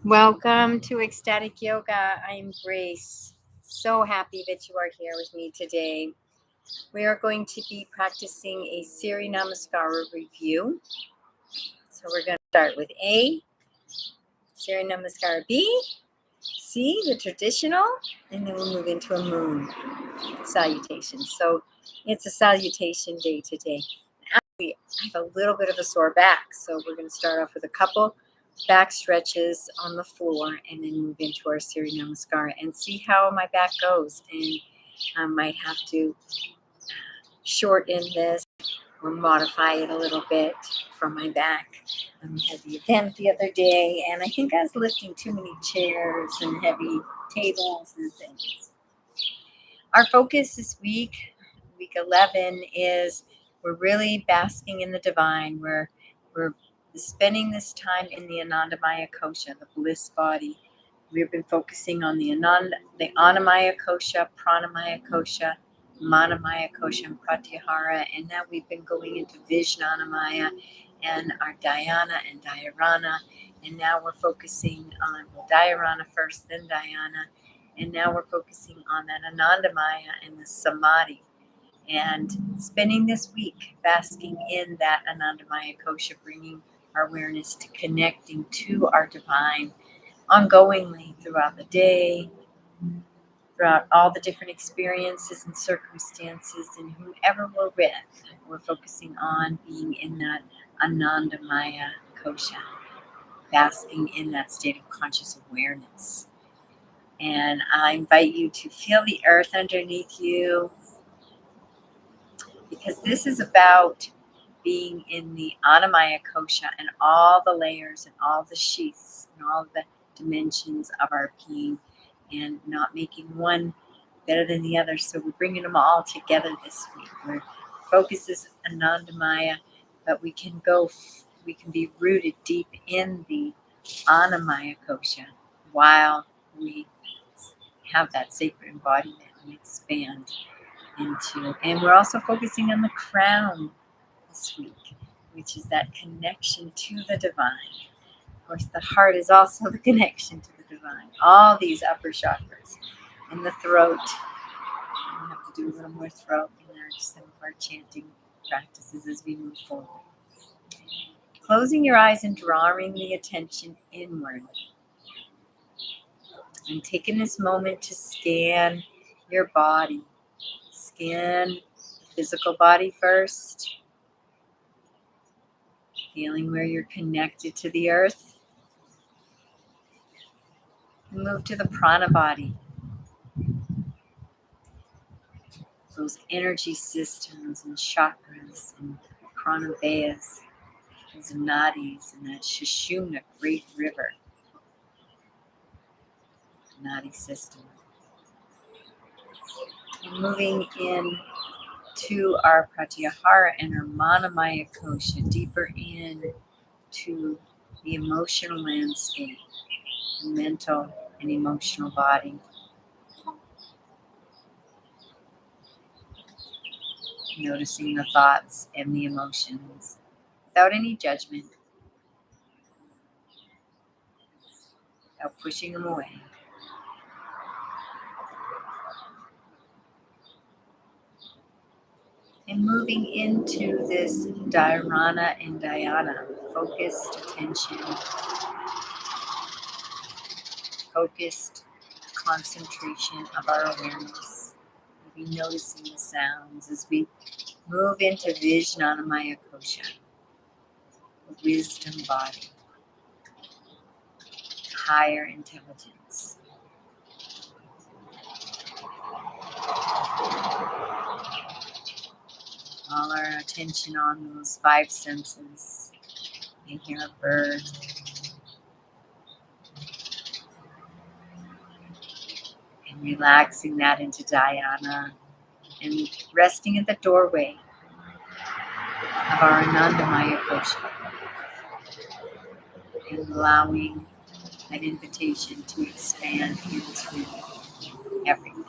Welcome to Ecstatic Yoga. I'm Grace. So happy that you are here with me today. We are going to be practicing a Surya Namaskara review. So we're going to start with A, Surya Namaskara B, C, the traditional, and then we'll move into a moon salutation. So it's a salutation day today. Actually, I have a little bit of a sore back, so we're going to start off with a couple back stretches on the floor and then move into our Surya Namaskara and see how my back goes. And I might have to shorten this or modify it a little bit from my back. We had the event the other day, and I think I was lifting too many chairs and heavy tables and things. Our focus this week 11, is we're really basking in the divine. We're spending this time in the Anandamaya Kosha, the bliss body. We've been focusing on the Annamaya Kosha, Pranamaya Kosha, Manamaya Kosha, and Pratyahara, and now we've been going into Vijnanamaya and our Dhyana and Dhyarana, and now we're focusing on Dhyarana first, then Dhyana, and now we're focusing on that Anandamaya and the Samadhi. And spending this week basking in that Anandamaya Kosha, bringing our awareness to connecting to our divine ongoingly throughout the day, throughout all the different experiences and circumstances, and whoever we're with. We're focusing on being in that Anandamaya Kosha, basking in that state of conscious awareness. And I invite you to feel the earth underneath you, because this is about being in the Annamaya Kosha and all the layers and all the sheaths and all the dimensions of our being, and not making one better than the other. So we're bringing them all together this week. Our focus is Anandamaya, but we can be rooted deep in the Annamaya Kosha while we have that sacred embodiment and expand into. And we're also focusing on the crown this week, which is that connection to the divine. Of course, the heart is also the connection to the divine. All these upper chakras and the throat. We have to do a little more throat in some of our chanting practices as we move forward. Closing your eyes and drawing the attention inward. And taking this moment to scan your body. Scan the physical body first. Feeling where you're connected to the earth. Move to the prana body. Those energy systems and chakras and pranavayas, those nadis, and that Sushumna, great river. Nadi system. And moving in to our Pratyahara and our Manamaya Kosha, deeper in to the emotional landscape, the mental and emotional body. Noticing the thoughts and the emotions without any judgment, without pushing them away. And moving into this Dhyarana and Dhyana, focused attention, focused concentration of our awareness. We'll be noticing the sounds as we move into Vijnanamaya Kosha, the wisdom body, higher intelligence. All our attention on those five senses. You hear a bird. And relaxing that into Dhyana and resting at the doorway of our Anandamaya Kosha and allowing that invitation to expand into everything.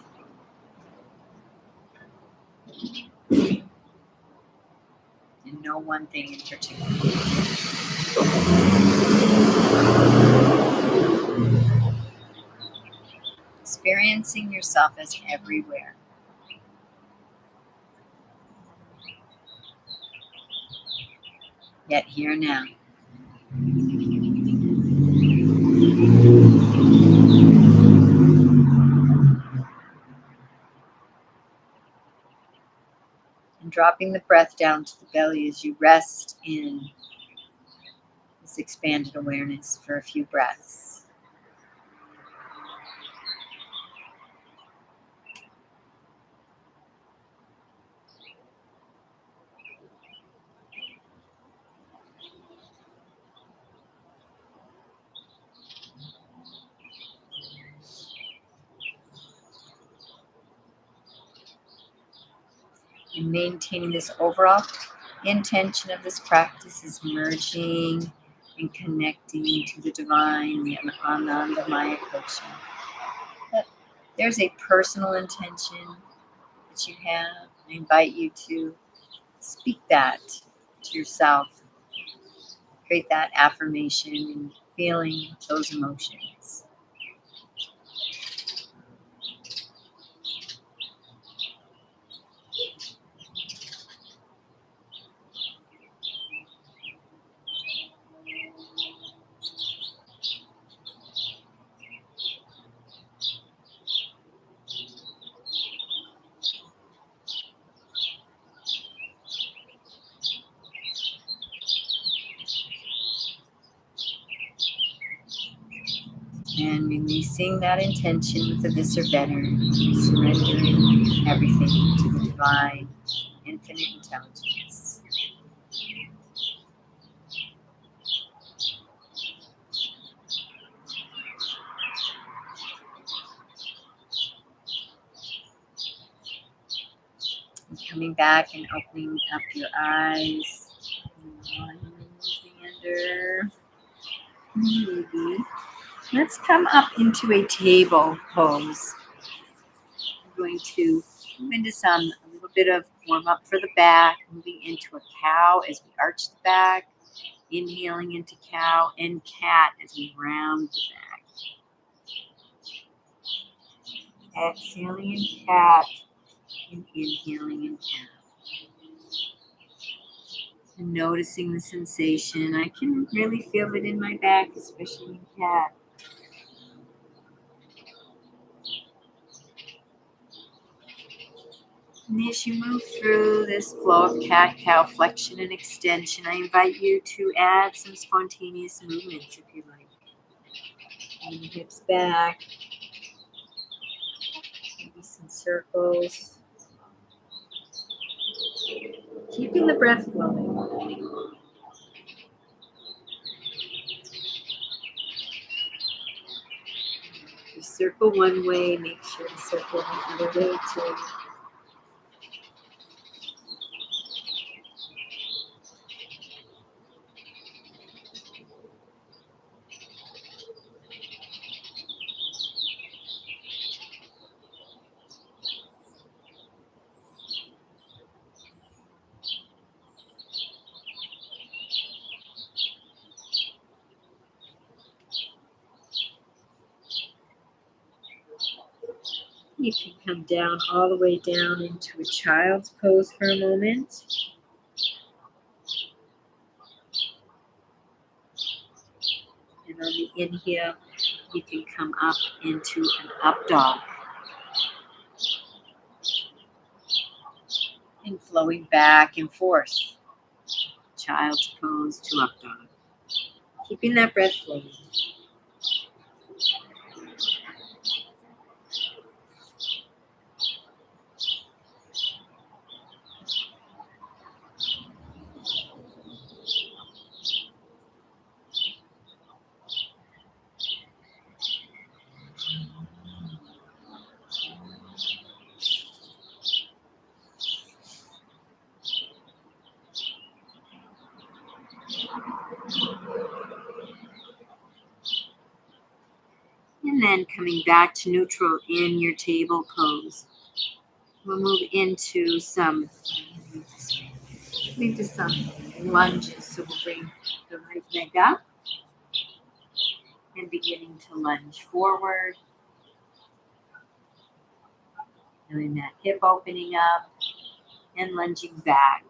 And no one thing in particular. experiencing yourself as everywhere. Yet here now. And dropping the breath down to the belly as you rest in this expanded awareness for a few breaths. And maintaining this overall intention of this practice is merging and connecting to the divine, the Anandamaya Kosha. But there's a personal intention that you have. I invite you to speak that to yourself. Create that affirmation and feeling those emotions. And releasing that intention with the this or better, surrendering everything to the divine, infinite intelligence. And coming back and opening up your eyes. Maybe. Let's come up into a table pose. We're going to move into a little bit of warm up for the back, moving into a cow as we arch the back, inhaling into cow and cat as we round the back. Exhaling in cat and inhaling in cat. And noticing the sensation. I can really feel it in my back, especially in cat. And as you move through this flow of cat-cow flexion and extension, I invite you to add some spontaneous movements if you like. Bring the hips back, maybe some circles. Keeping the breath flowing. You circle one way, make sure to circle the other way too. You can come down all the way down into a child's pose for a moment. And on the inhale, you can come up into an up dog. And flowing back and forth. Child's pose to up dog. Keeping that breath flowing. And then coming back to neutral in your table pose. We'll move into some lunges. So we'll bring the right leg up and beginning to lunge forward. Feeling that hip opening up and lunging back.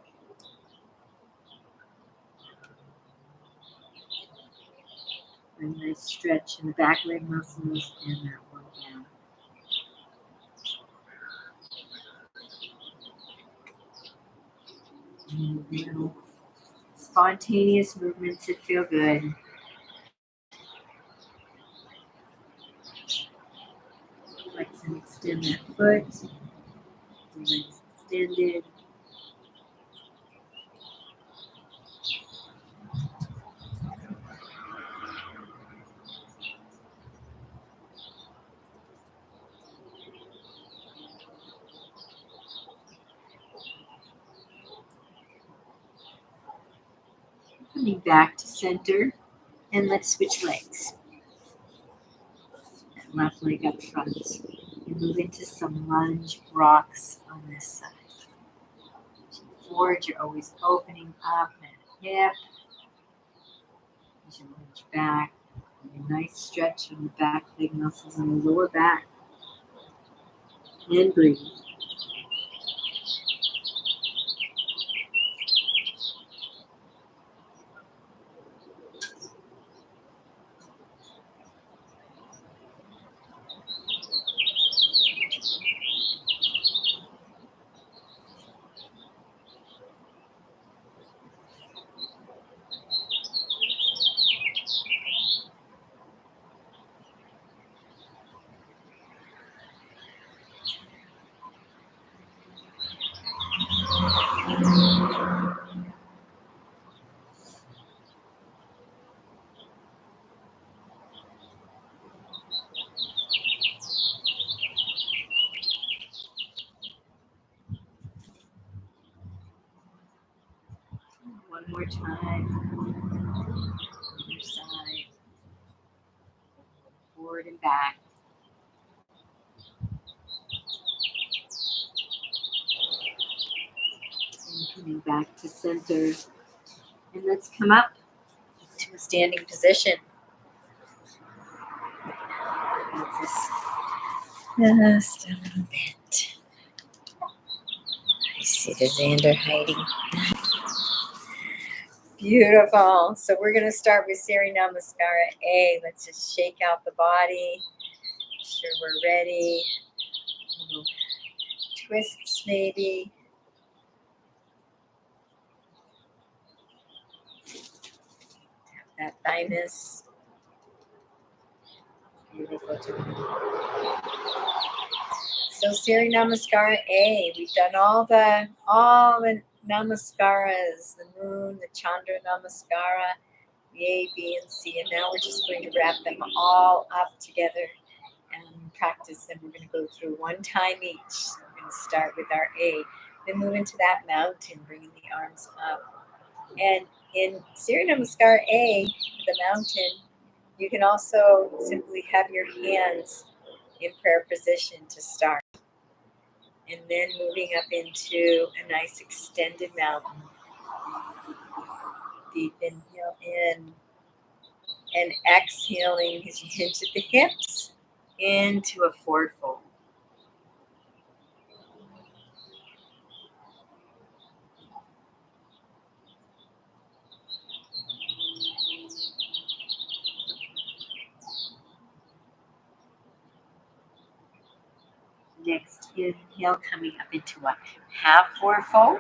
A nice stretch in the back leg muscles and that one down. And spontaneous movements that feel good. Flex and extend that foot. Legs extended. Coming back to center, and let's switch legs. That left leg up front. You move into some lunge rocks on this side. Forward, you're always opening up that hip. As you lunge back, a nice stretch on the back leg muscles and the lower back. And breathe. One more time. Other side. Forward and back. And coming back to center. And let's come up to a standing position. Just a little bit. I see the Xander hiding. Beautiful. So we're going to start with Surya Namaskara A. Let's just shake out the body. Make sure we're ready. Little twists maybe. That thymus. Beautiful. So Surya Namaskara A. We've done all the namaskaras, the moon, the Chandra Namaskara, the A, B, and C. And now we're just going to wrap them all up together and practice. And we're going to go through one time each. So we're going to start with our A. Then move into that mountain, bringing the arms up. And in Surya Namaskara A, the mountain, you can also simply have your hands in prayer position to start. And then moving up into a nice extended mountain. Deep inhale in. And exhaling as you hinge at the hips into a forward fold. Next inhale, coming up into a half forward fold.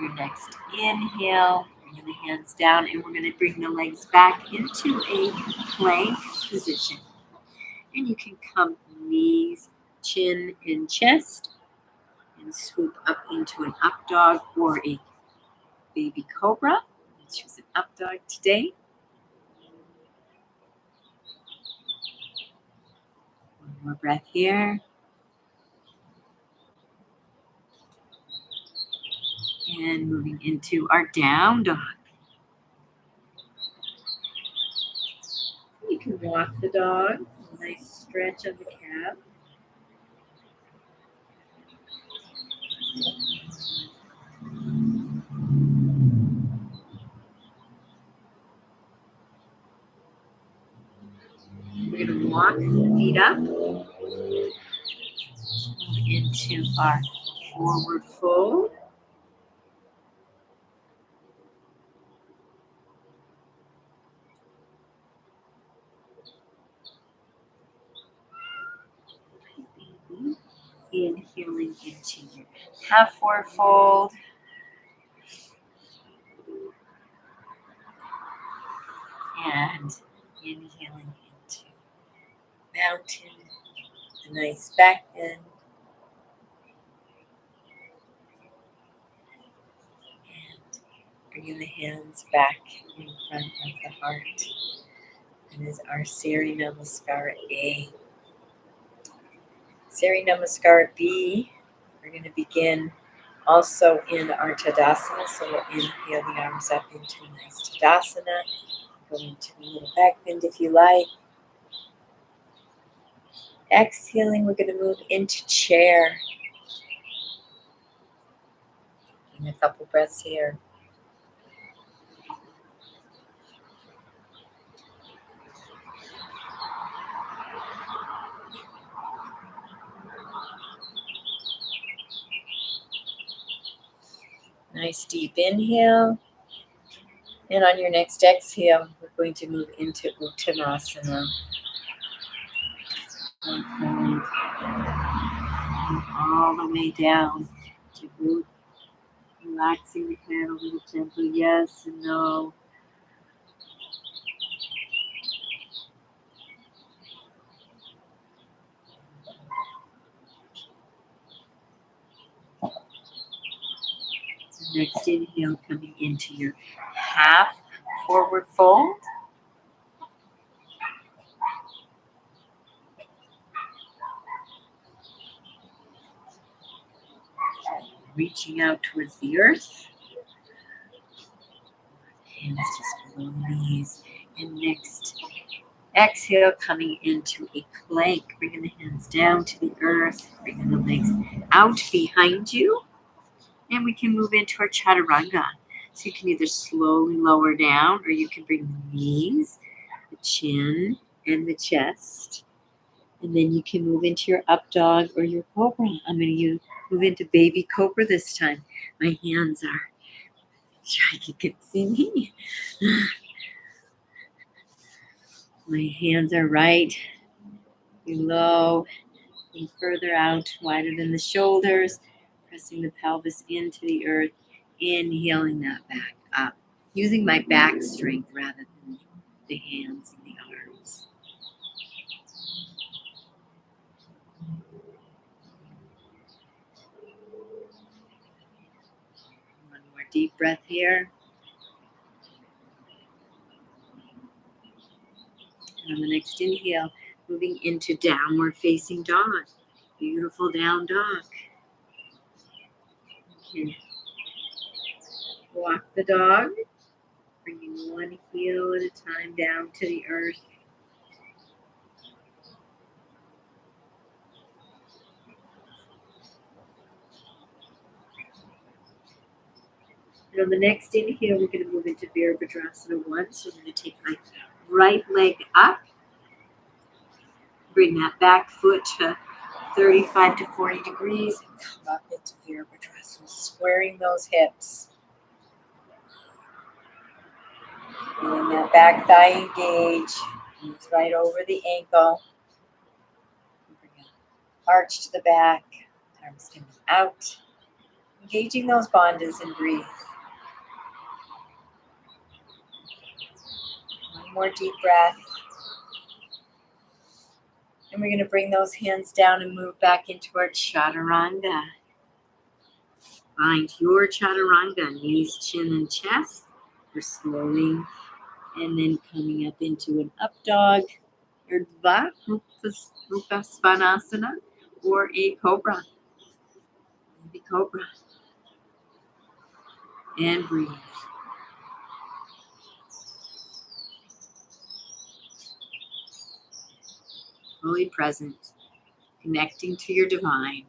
Your next inhale, bringing the hands down, and we're going to bring the legs back into a plank position. And you can come knees, chin, and chest, and swoop up into an up dog or a baby cobra. Let's choose an up dog today. One more breath here. And moving into our down dog. You can walk the dog. A nice stretch of the calf. walk the feet up. Move into our forward fold. Inhaling into your half forward fold. And inhaling into mountain, a nice back bend. And bringing the hands back in front of the heart. And is our Surya Namaskar A. Surya Namaskar B, we're going to begin also in our Tadasana. So we'll inhale the arms up into a nice Tadasana. Go into a little back bend if you like. Exhaling, we're going to move into chair. And a couple breaths here. Nice deep inhale. And on your next exhale, we're going to move into Uttanasana. And all the way down to root. Relaxing the head a little gently, yes and no. Next inhale, coming into your half forward fold. Reaching out towards the earth. Hands just below the knees. And next exhale, coming into a plank. Bringing the hands down to the earth. Bringing the legs out behind you. And we can move into our chaturanga. So you can either slowly lower down, or you can bring the knees, the chin, and the chest. And then you can move into your up dog or your cobra. I'm going to move into baby cobra this time. My hands are, sure you can see me. My hands are right below and further out, wider than the shoulders, pressing the pelvis into the earth, inhaling that back up, using my back strength rather than the hands and the arms. One more deep breath here. And on the next inhale, moving into downward facing dog. Beautiful down dog. Okay. Walk the dog, bringing one heel at a time down to the earth. And on the next inhale, we're going to move into Virabhadrasana 1. So I'm going to take my right leg up, bring that back foot to 35 to 40 degrees, and come up into Virabhadrasana, squaring those hips. Feeling that back thigh engage, moves right over the ankle. Bring an arch to the back, arms coming out, engaging those bandhas and breathe. One more deep breath. And we're going to bring those hands down and move back into our chaturanga. Find your chaturanga, knees, chin, and chest. We're slowing and then coming up into an up dog, Urdhva Mukha Svanasana, or a cobra. Baby cobra. And breathe. Fully present, connecting to your divine.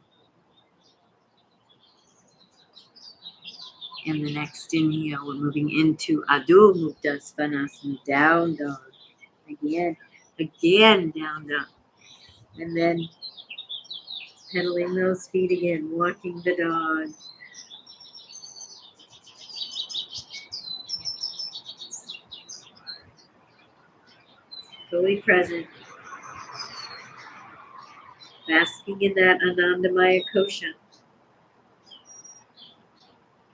And the next inhale, we're moving into Adho Mukha Svanasana, down dog. Again, again down dog. And then pedaling those feet again, walking the dog. Fully present. Basking in that Anandamaya Kosha.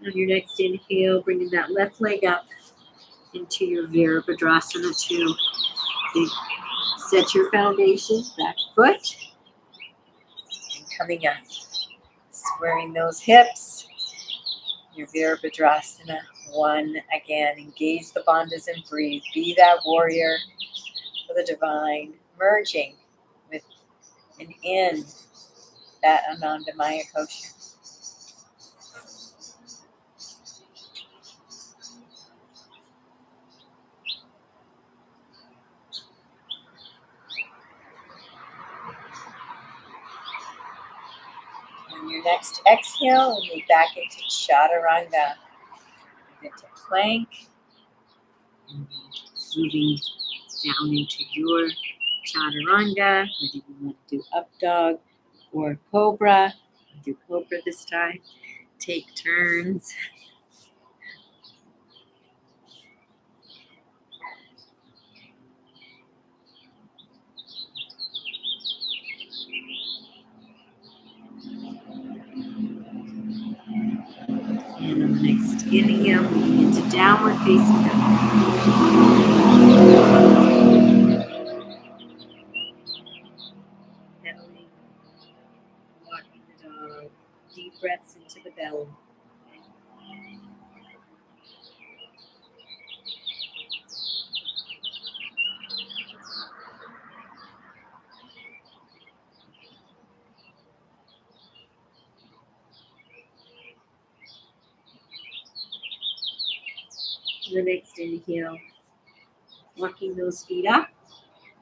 On your next inhale, bringing that left leg up into your Virabhadrasana 2. Set your foundation, back foot, and coming up. Squaring those hips. Your Virabhadrasana 1 again. Engage the bandhas and breathe. Be that warrior for the divine. Merging with and in that Anandamaya Kosha. On your next exhale, we'll move back into Chaturanga, into plank, moving down into your Chaturanga, whether you want to do up dog or cobra. Do cobra this time. Take turns. And on the next inhale, moving into downward facing dog. Pedaling, walking the dog. Deep breaths into the belly. The next inhale, walking those feet up,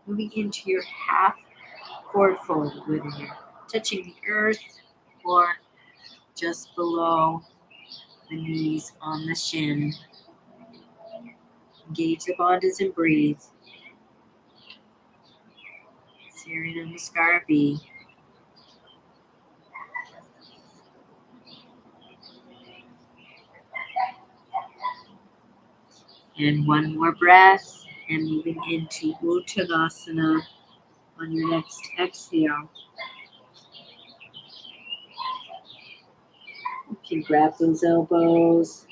moving into your half forward fold, whether you're touching the earth or just below the knees on the shin. Engage the bandhas and breathe. Surya Namaskar B. And one more breath, and moving into Uttanasana on your next exhale. You can grab those elbows,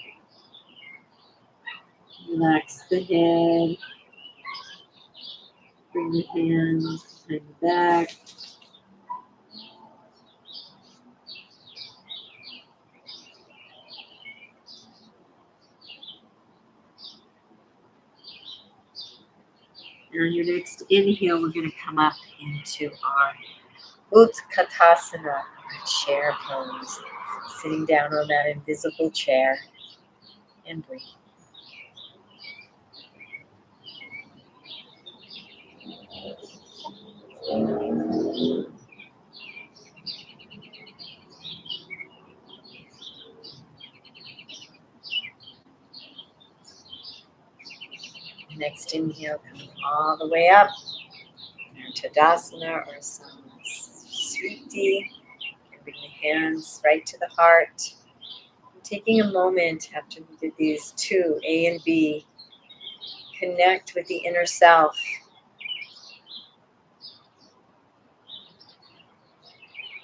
relax the head, bring the hands behind the back. And on your next inhale, we're going to come up into our Utkatasana, our chair pose, sitting down on that invisible chair, and breathe. Next inhale, coming all the way up, our Tadasana or Samsriti, and bring the hands right to the heart. And taking a moment after we did these two, A and B, connect with the inner self.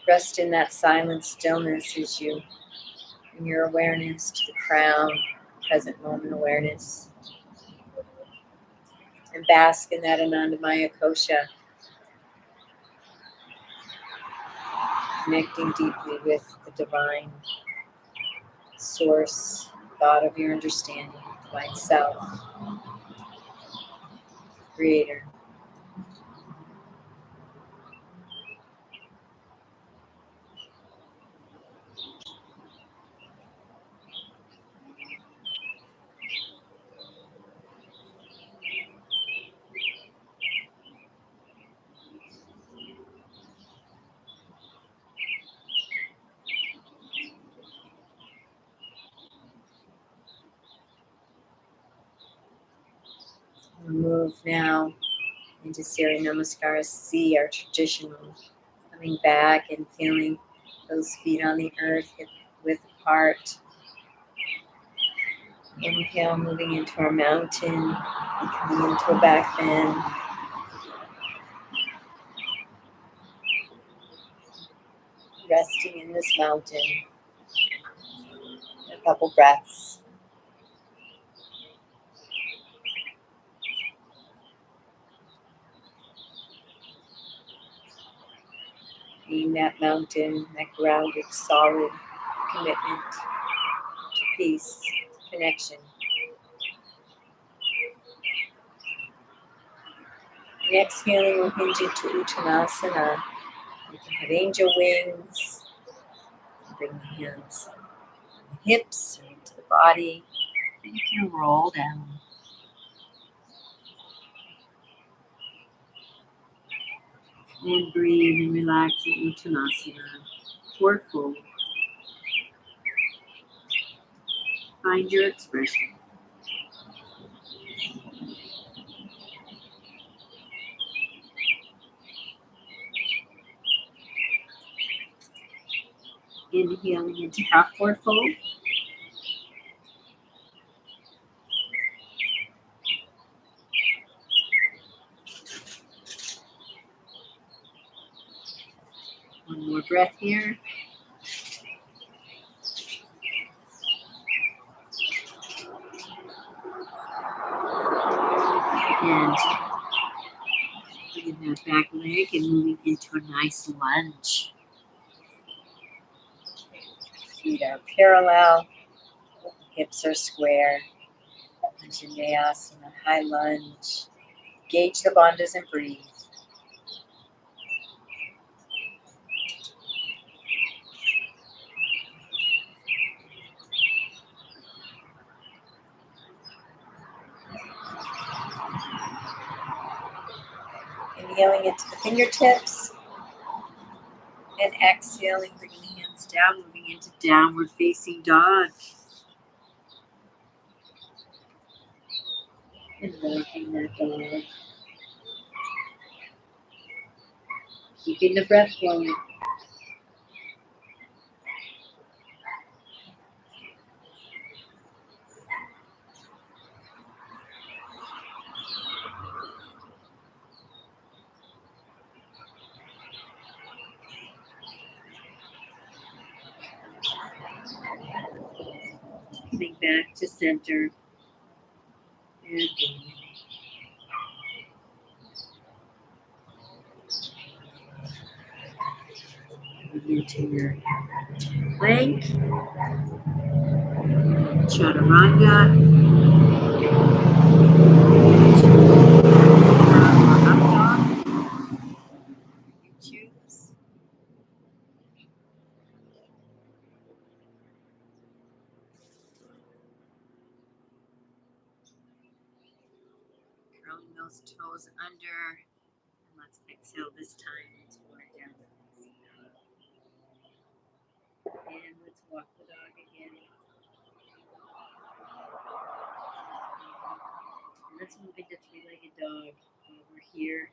Rest in that silent stillness as you bring your awareness to the crown, present moment awareness. And bask in that Anandamaya Kosha, connecting deeply with the divine source, God of your understanding, divine self, creator. We'll move now into Surya Namaskar, see our traditional, coming back and feeling those feet on the earth, hip width apart. Inhale, moving into our mountain, and coming into a back bend. Resting in this mountain. A couple breaths. Being that mountain, that grounded, solid commitment to peace, connection. And exhaling, we'll hinge into Uttanasana. You can have angel wings. Bring the hands on the hips or into the body. And you can roll down. And breathe and relax in Uttanasana. Forward fold. Find your expression. Inhaling into half forward fold. One more breath here. And bringing that back leg and moving into a nice lunge. Feet are parallel, hips are square. Anjaneyasana, high lunge. Gauge the bandhas and breathe. Inhaling into the fingertips. And exhaling, bringing the hands down, moving into downward facing dog. And walking that dog. Keeping the breath flowing. Coming back to center. And moving into your plank. Chaturanga. Up dog. You choose. Curling those toes under. And let's exhale this time into our downward facing dog. And let's walk the dog again. Let's move into three-legged dog while we're here.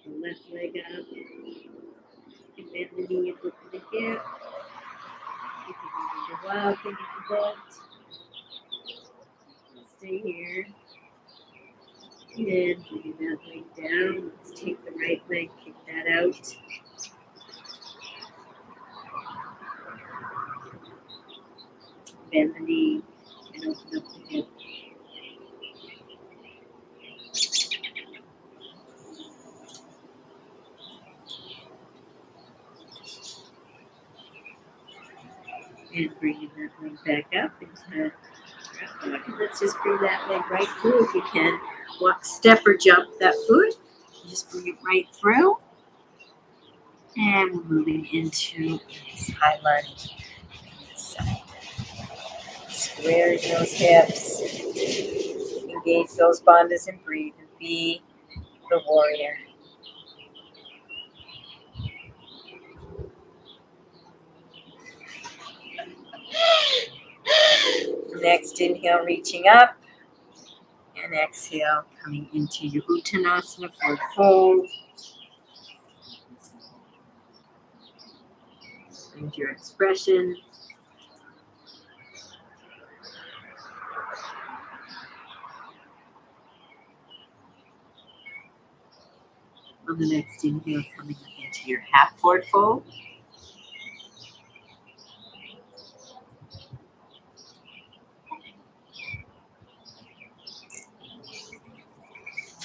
The left leg up. You can bend the knee and look to the hip. You can move into wild thing if you want. Stay here. And bring that leg down. Let's take the right leg, kick that out. Bend the knee and open up the hip. And bringing that leg back up into and let's just bring that leg right through if you can. Walk, step, or jump that foot. Just bring it right through. And we're moving into this high lunge. Side. Square those hips. Engage those bandhas and breathe. And be the warrior. Next inhale, reaching up. and exhale, coming into your Uttanasana, forward fold. Find your expression. On the next inhale, coming up into your half forward fold.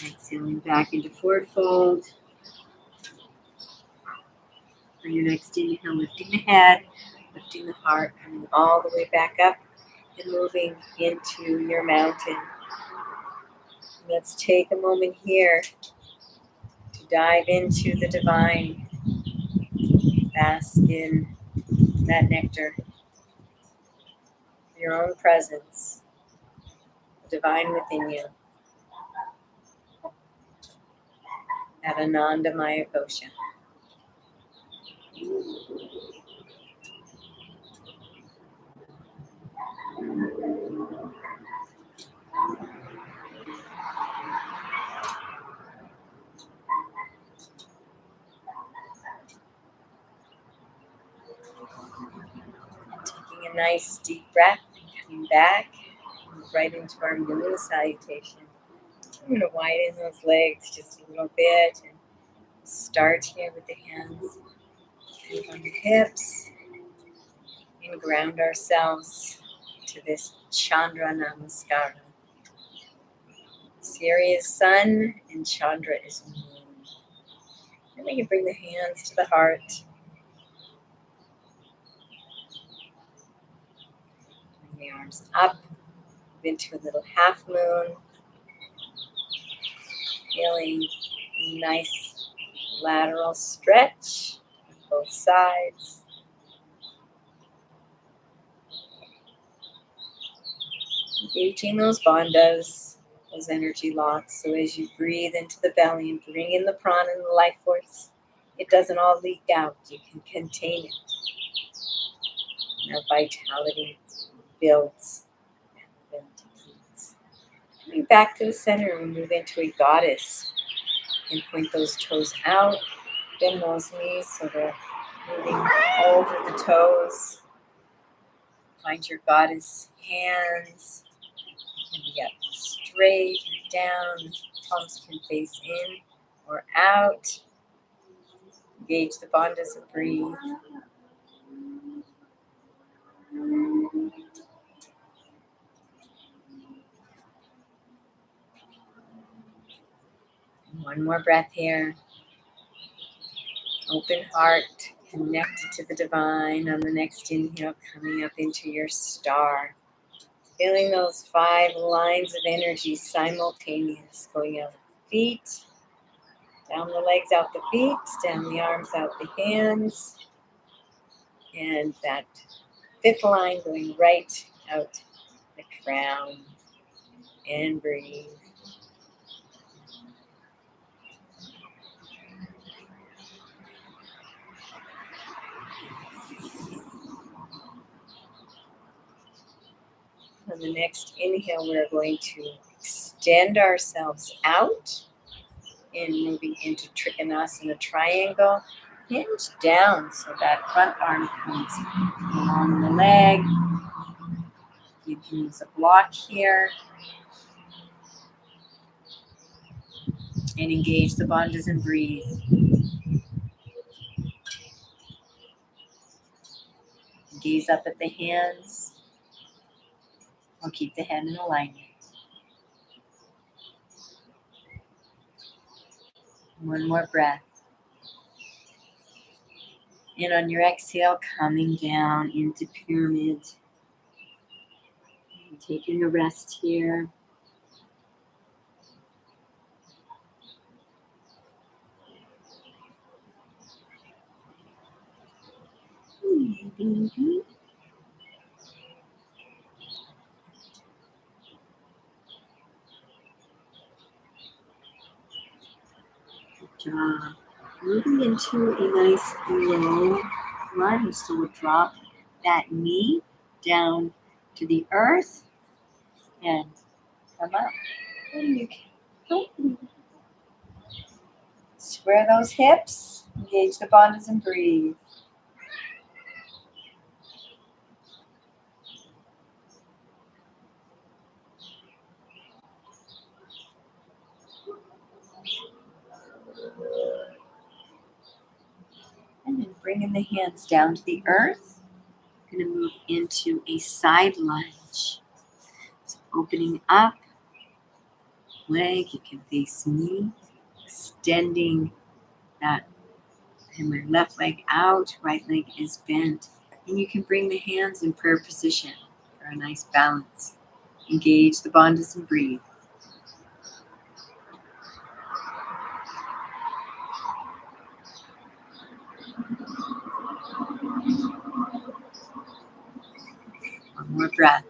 Exhaling back into forward fold. For your next inhale, lifting the head, lifting the heart, coming all the way back up and moving into your mountain. Let's take a moment here to dive into the divine, bask in that nectar, your own presence, the divine within you, that Anandamaya Kosha. Taking a nice deep breath, coming back, right into our moon salutation. I'm going to widen those legs just a little bit and start here with the hands on the hips and ground ourselves to this Chandra Namaskara. Surya is sun and Chandra is moon. And we can bring the hands to the heart. Bring the arms up into a little half moon. Feeling nice lateral stretch on both sides. Engaging those bandhas, those energy locks. So as you breathe into the belly and bring in the prana and the life force, it doesn't all leak out. You can contain it. And our vitality builds and depletes. Coming back to the center, we move into a goddess and point those toes out. Bend those knees so they're moving over the toes. Find your goddess hands. And be up straight or down. Palms can face in or out. Engage the bandhas and breathe. And one more breath here. Open heart, connected to the divine. On the next inhale, coming up into your star. Feeling those 5 lines of energy simultaneous. Going out the feet, down the legs, out the feet, down the arms, out the hands. And that 5th line going right out the crown. And breathe. On the next inhale, we're going to extend ourselves out and moving into Trikonasana triangle. Hinge down so that front arm comes along the leg. You can use a block here. And engage the bandhas and breathe. Gaze up at the hands. Or keep the head in alignment. One more breath. And on your exhale, coming down into pyramid. And taking a rest here. Good job. Moving into a nice low lunge. So we'll drop that knee down to the earth and come up. And you can square those hips, engage the bandhas and breathe. And then bringing the hands down to the earth. Going to move into a side lunge. So opening up, leg, you can face me, extending that, and my left leg out, right leg is bent. And you can bring the hands in prayer position for a nice balance. Engage the bandhas and breathe. One more breath.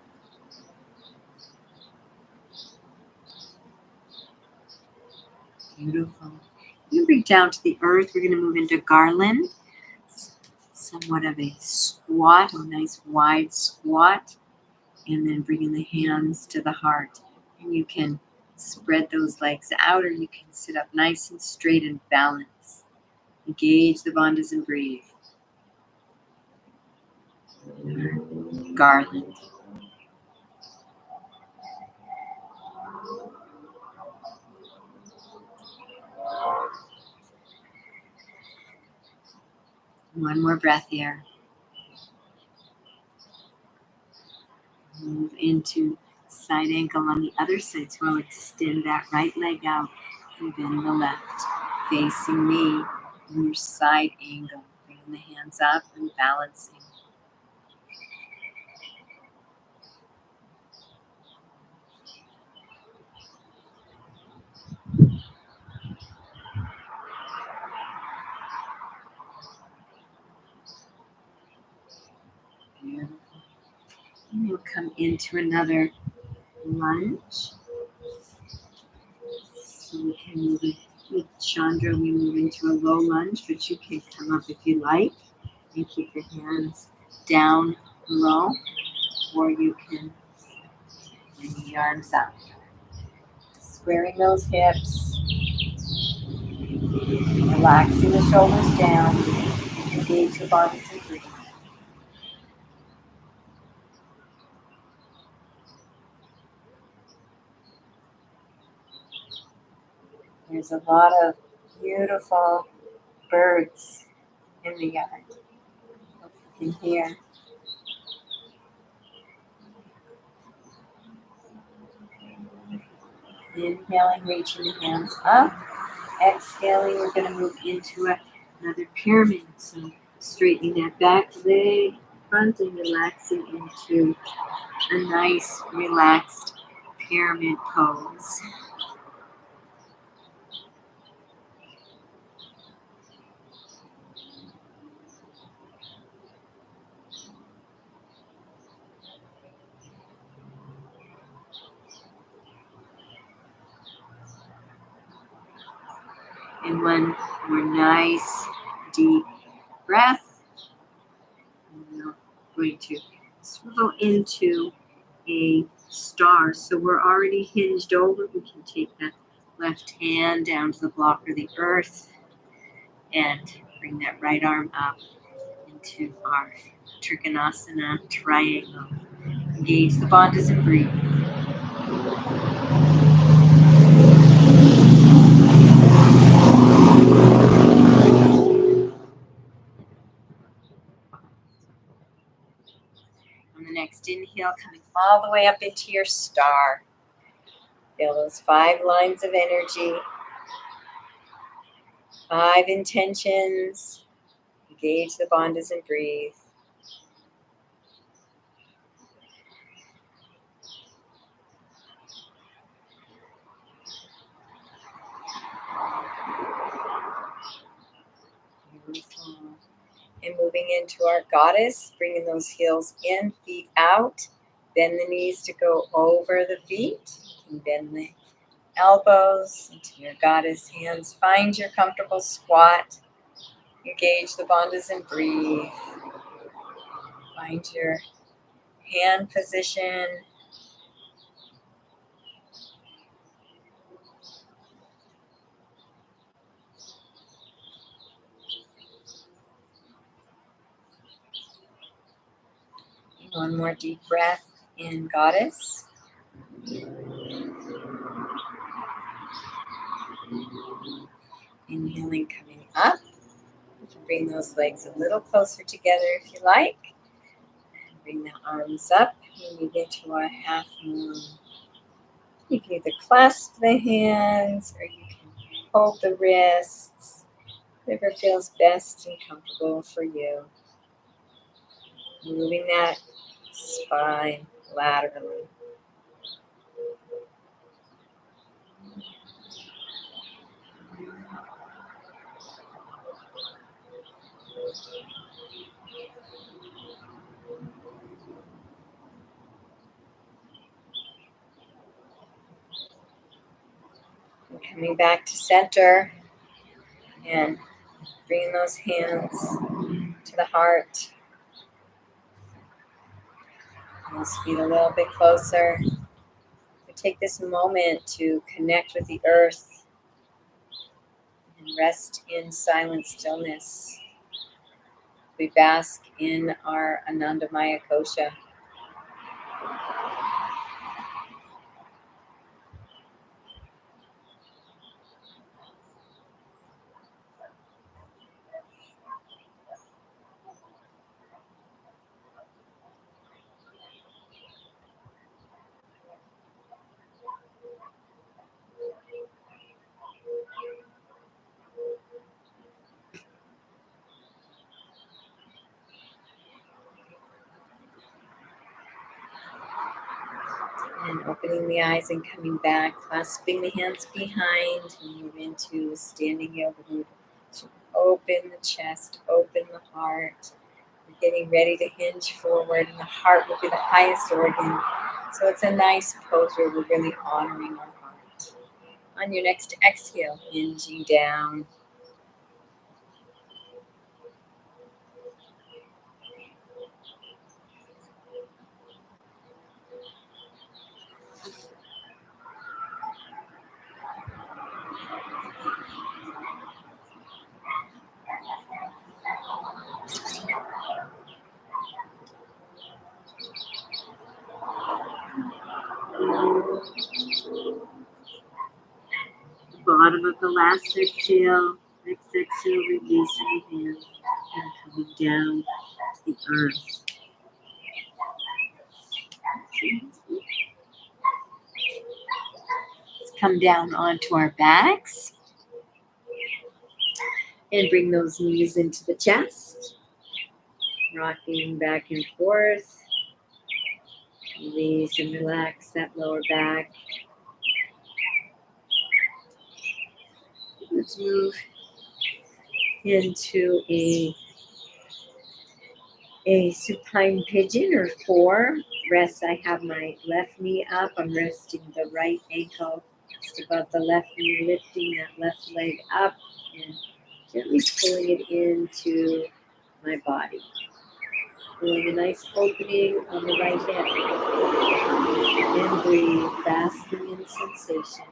Beautiful. You bring down to the earth. We're going to move into garland. Somewhat of a squat, a nice wide squat. And then bringing the hands to the heart. And you can spread those legs out, or you can sit up nice and straight and balance. Engage the bandhas and breathe. Garland. One more breath here. Move into side ankle on the other side. So I'll extend that right leg out and bend the left. Facing me in your side angle. Bringing the hands up and balancing. Beautiful. And we'll come into another lunge. So we can move it with Chandra. We move into a low lunge, but you can come up if you like and keep the hands down low, or you can bring the arms up. Squaring those hips, relaxing the shoulders down, engage the bodies and breathe. There's a lot of beautiful birds in the yard. Hope you can hear. Inhaling, reaching the hands up. Exhaling, we're going to move into another pyramid. So straightening that back leg, front, and relaxing into a nice, relaxed pyramid pose. And one more nice, deep breath. And we're going to swivel into a star. So we're already hinged over. We can take that left hand down to the block of the earth and bring that right arm up into our Trikonasana triangle. Engage the bandhas and breathe. On the next inhale, coming all the way up into your star. Feel those 5 lines of energy, 5 intentions. Engage the bandhas and breathe. Beautiful. And moving into our goddess, bringing those heels in, feet out. Bend the knees to go over the feet. You can bend the elbows into your goddess hands. Find your comfortable squat. Engage the bandhas and breathe. Find your hand position. One more deep breath in, Goddess. Inhaling, coming up. You can bring those legs a little closer together if you like. Bring the arms up. And move into our half moon. You can either clasp the hands or you can hold the wrists. Whatever feels best and comfortable for you. Moving that spine laterally. And coming back to center and bringing those hands to the heart. Those feet a little bit closer. We take this moment to connect with the earth and rest in silent stillness. We bask in our Anandamaya Kosha. And opening the eyes and coming back, clasping the hands behind, and move into standing yoga mudra. So open the chest, open the heart. We're getting ready to hinge forward, and the heart will be the highest organ. So it's a nice pose where we're really honoring our heart. On your next exhale, hinging down. Bottom of the last exhale. Next exhale, releasing the hands and coming down to the earth. Let's come down onto our backs and bring those knees into the chest. Rocking back and forth. Release and relax that lower back. Let's move into a supine pigeon or 4. Rest. I have my left knee up. I'm resting the right ankle just above the left knee, lifting that left leg up and gently pulling it into my body. Feeling a nice opening on the right hip. And breathe, basking in sensation.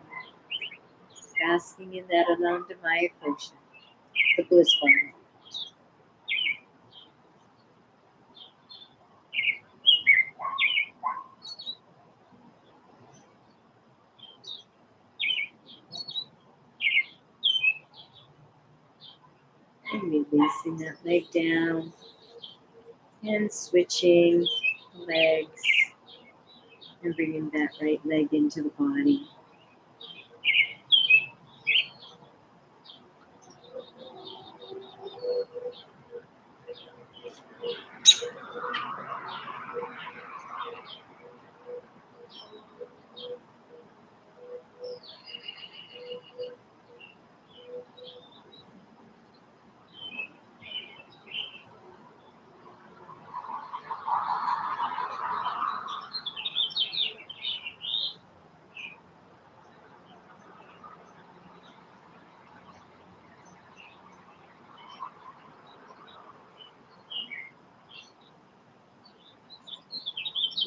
Basking in that Anandamaya Kosha, the bliss body. And releasing that leg down. And switching legs. And bringing that right leg into the body.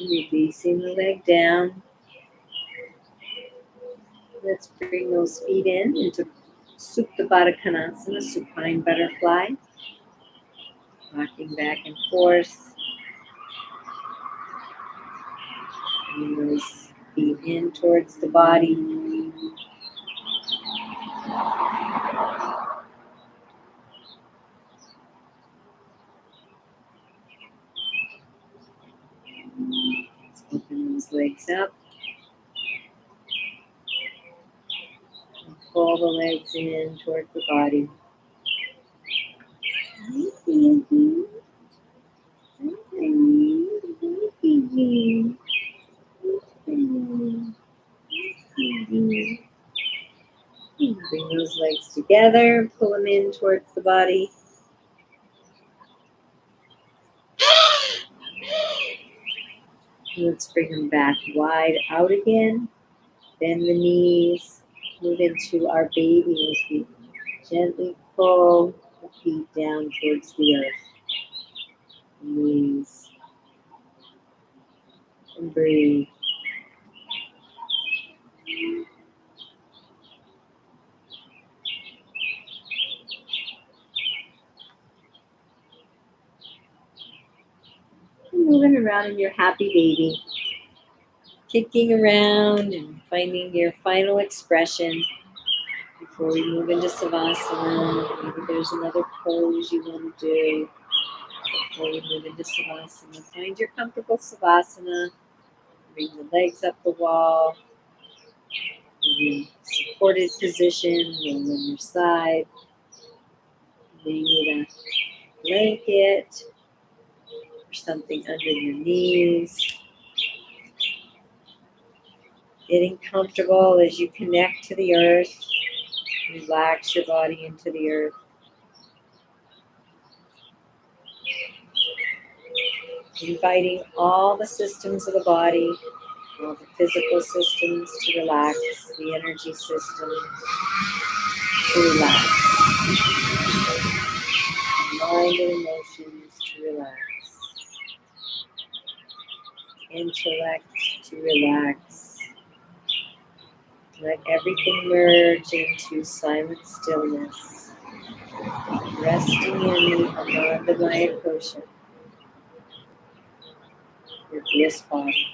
Releasing the leg down. Let's bring those feet in into Supta Baddha Konasana, supine butterfly. Rocking back and forth. Bring those feet in towards the body. Let's open those legs up. And pull the legs in towards the body. Hi, baby. Hi, baby. Hi, baby. Bring those legs together, pull them in towards the body. Let's bring them back wide out again. Bend the knees, move into our baby as we gently pull the feet down towards the earth. Knees. And breathe. Moving around in your happy baby, kicking around and finding your final expression before we move into Savasana. Maybe there's another pose you want to do before we move into Savasana. Find your comfortable Savasana. Bring the legs up the wall. In supported position, roll on your side. Maybe a blanket or something under your knees. Getting comfortable as you connect to the earth. Relax your body into the earth. Inviting all the systems of the body, all the physical systems to relax, the energy systems to relax, mind and emotions to relax, intellect to relax. Let everything merge into silent stillness, resting in the Anandamaya Kosha, your bliss body.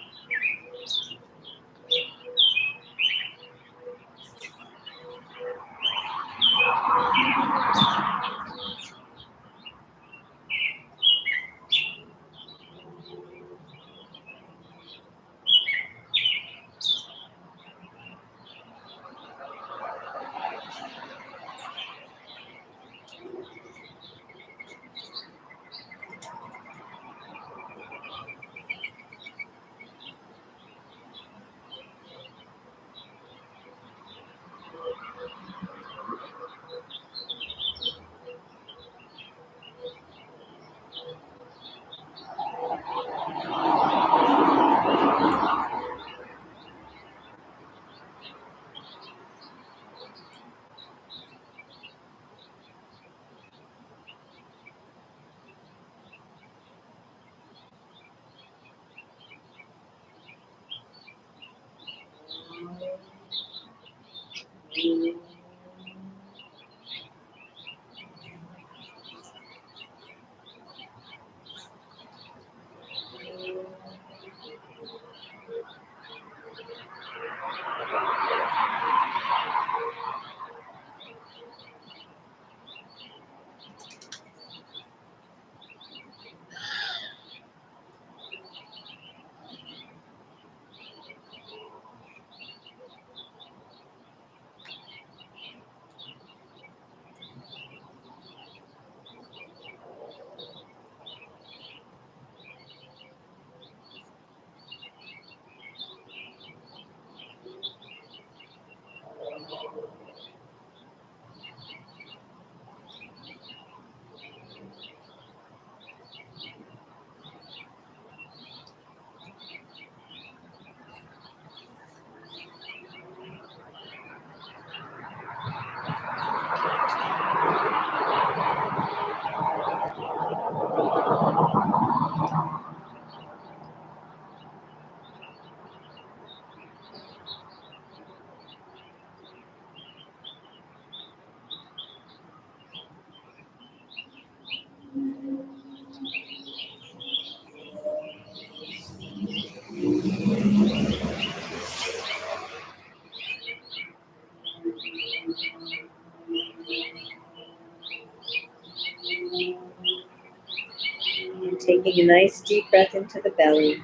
Taking a nice deep breath into the belly.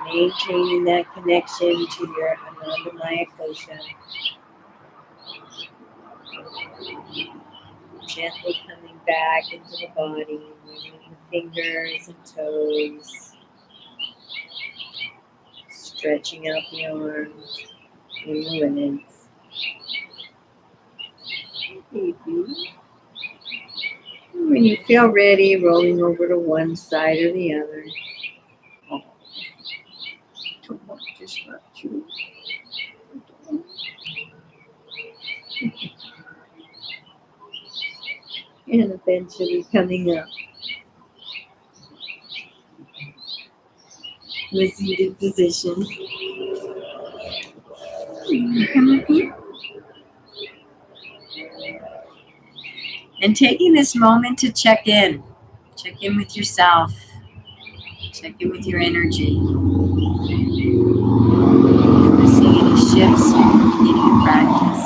Maintaining that connection to your Anandamaya kosha. Gently coming back into the body, moving the fingers and toes. Stretching out the arms and the legs. When you feel ready, rolling over to one side or the other. And eventually coming up. The seated position. And taking this moment to check in. Check in with yourself. Check in with your energy. Noticing any shifts from the beginning of practice.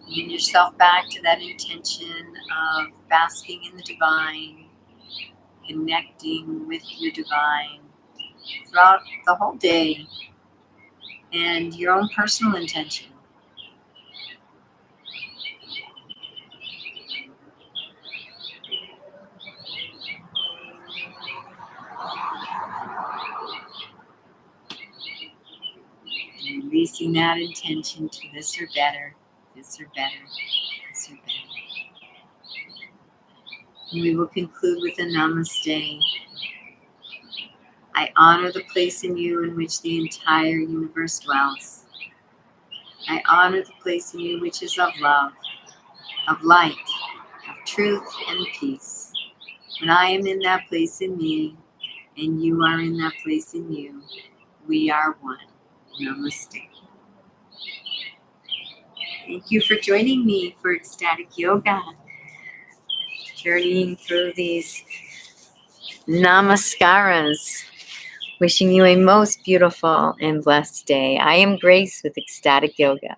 Bring yourself back to that intention of basking in the divine, connecting with your divine throughout the whole day, and your own personal intention. Releasing that intention to this or better, this or better, this or better. And we will conclude with a namaste. I honor the place in you in which the entire universe dwells. I honor the place in you which is of love, of light, of truth and peace. When I am in that place in me, and you are in that place in you, we are one. Namaste. Thank you for joining me for Ecstatic Yoga. Journeying through these namaskaras. Wishing you a most beautiful and blessed day. I am Grace with Ecstatic Yoga.